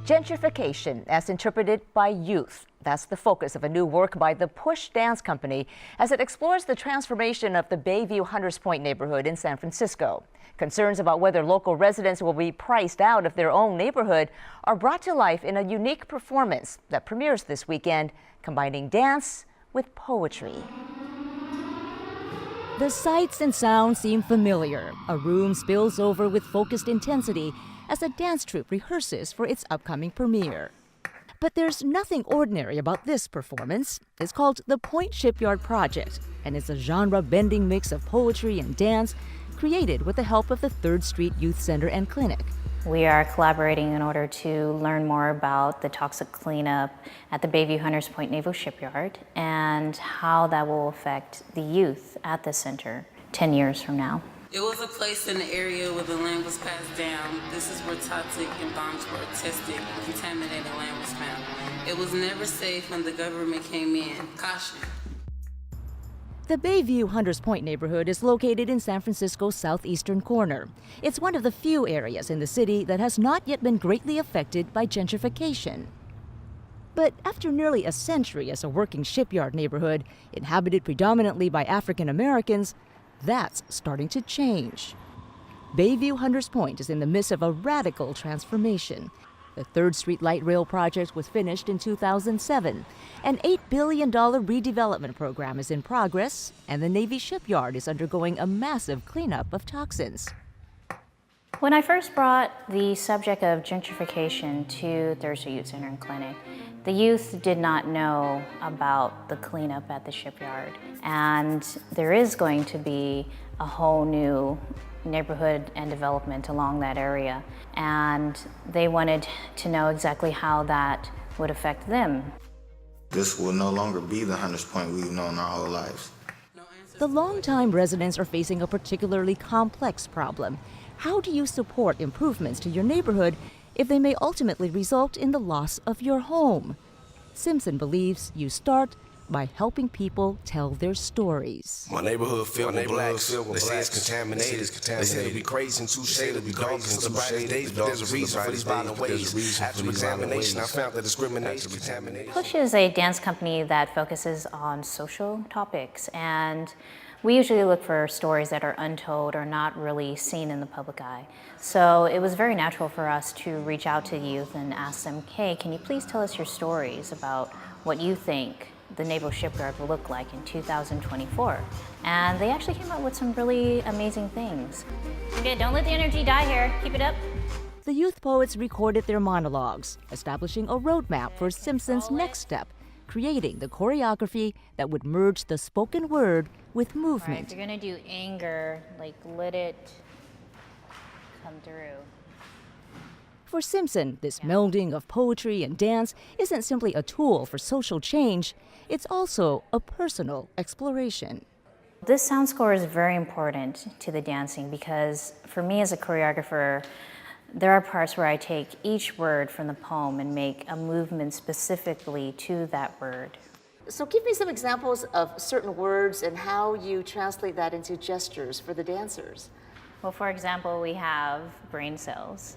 Gentrification as interpreted by youth. That's the focus of a new work by the Push Dance Company as it explores the transformation of the Bayview Hunters Point neighborhood in San Francisco. Concerns about whether local residents will be priced out of their own neighborhood are brought to life in a unique performance that premieres this weekend, combining dance with poetry. The sights and sounds seem familiar. A room spills over with focused intensity as a dance troupe rehearses for its upcoming premiere. But there's nothing ordinary about this performance. It's called the Point Shipyard Project, and it's a genre-bending mix of poetry and dance created with the help of the 3rd Street Youth Center and Clinic. We are collaborating in order to learn more about the toxic cleanup at the Bayview Hunters Point Naval Shipyard and how that will affect the youth at the center 10 years from now. It was a place in the area where the land was passed down. This is where toxic and bombs were tested and contaminated land was found. It was never safe when the government came in. Caution. The Bayview Hunters Point neighborhood is located in San Francisco's southeastern corner. It's one of the few areas in the city that has not yet been greatly affected by gentrification. But after nearly a century as a working shipyard neighborhood, inhabited predominantly by African Americans, that's starting to change. Bayview Hunters Point is in the midst of a radical transformation. The 3rd Street Light Rail project was finished in 2007. An $8 billion redevelopment program is in progress, and the Navy shipyard is undergoing a massive cleanup of toxins. When I first brought the subject of gentrification to 3rd Street Youth Center and Clinic, the youth did not know about the cleanup at the shipyard. And there is going to be a whole new neighborhood and development along that area. And they wanted to know exactly how that would affect them. This will no longer be the Hunters Point we've known our whole lives. The longtime residents are facing a particularly complex problem. How do you support improvements to your neighborhood if they may ultimately result in the loss of your home? Simpson believes you start by helping people tell their stories. My neighborhood filled with blacks. They say it's contaminated. They say it'll be crazy and touche, it'll be dark and sobriety days, but there's a reason for these violent ways. After examination, I found that discrimination is contaminated. Push is a dance company that focuses on social topics, and we usually look for stories that are untold or not really seen in the public eye. So it was very natural for us to reach out to youth and ask them, hey, can you please tell us your stories about what you think the Naval Shipyard will look like in 2024. And they actually came up with some really amazing things. Okay, don't let the energy die here. Keep it up. The youth poets recorded their monologues, establishing a roadmap for Simpson's next step, creating the choreography that would merge the spoken word with movement. Right, if you're gonna do anger, like let it come through. For Simpson, this melding of poetry and dance isn't simply a tool for social change, it's also a personal exploration. This sound score is very important to the dancing because for me as a choreographer, there are parts where I take each word from the poem and make a movement specifically to that word. So give me some examples of certain words and how you translate that into gestures for the dancers. Well, for example, we have brain cells.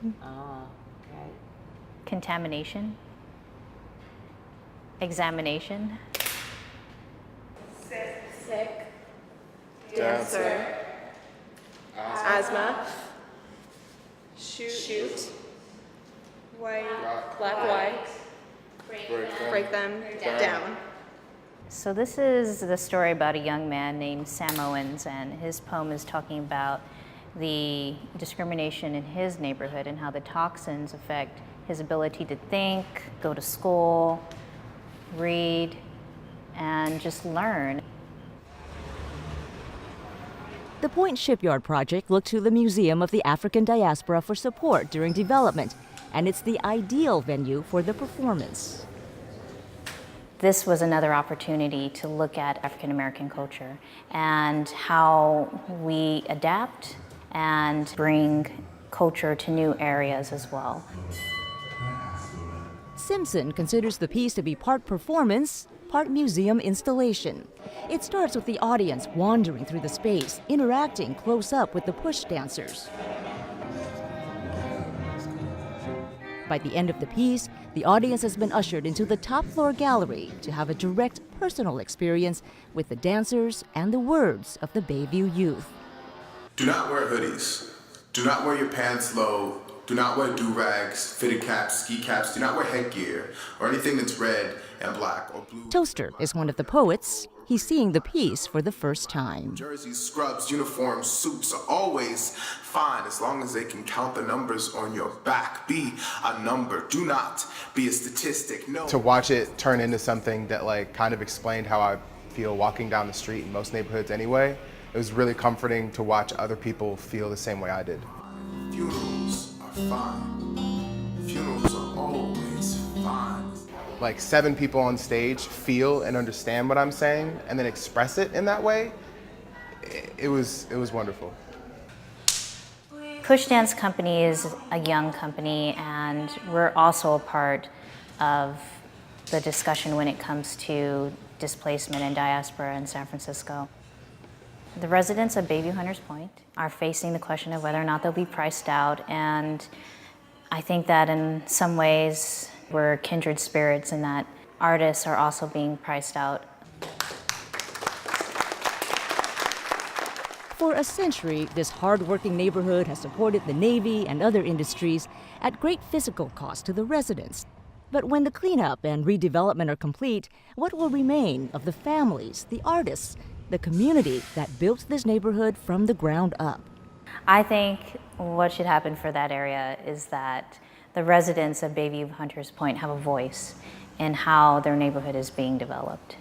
Okay. Contamination. Examination. Sick. Dancer. Asthma. Shoot. White. Black. Break them down. So this is the story about a young man named Sam Owens, and his poem is talking about the discrimination in his neighborhood and how the toxins affect his ability to think, go to school, read, and just learn. The Point Shipyard project looked to the Museum of the African Diaspora for support during development, and it's the ideal venue for the performance. This was another opportunity to look at African American culture and how we adapt and bring culture to new areas as well. Simpson considers the piece to be part performance, part museum installation. It starts with the audience wandering through the space, interacting close up with the push dancers. By the end of the piece, the audience has been ushered into the top floor gallery to have a direct personal experience with the dancers and the words of the Bayview youth. Do not wear hoodies. Do not wear your pants low. Do not wear do-rags, fitted caps, ski caps. Do not wear headgear or anything that's red and black or blue. Toaster is one of the poets. He's seeing the piece for the first time. Jerseys, scrubs, uniforms, suits are always fine as long as they can count the numbers on your back. Be a number. Do not be a statistic. No. To watch it turn into something that like kind of explained how I feel walking down the street in most neighborhoods anyway, it was really comforting to watch other people feel the same way I did. Funerals are fine. Funerals are always fine. Like 7 people on stage feel and understand what I'm saying and then express it in that way, it was wonderful. Push Dance Company is a young company, and we're also a part of the discussion when it comes to displacement and diaspora in San Francisco. The residents of Bayview Hunters Point are facing the question of whether or not they'll be priced out, and I think that in some ways we're kindred spirits in that artists are also being priced out. For a century, this hard-working neighborhood has supported the Navy and other industries at great physical cost to the residents. But when the cleanup and redevelopment are complete, what will remain of the families, the artists, the community that built this neighborhood from the ground up? I think what should happen for that area is that the residents of Bayview Hunters Point have a voice in how their neighborhood is being developed.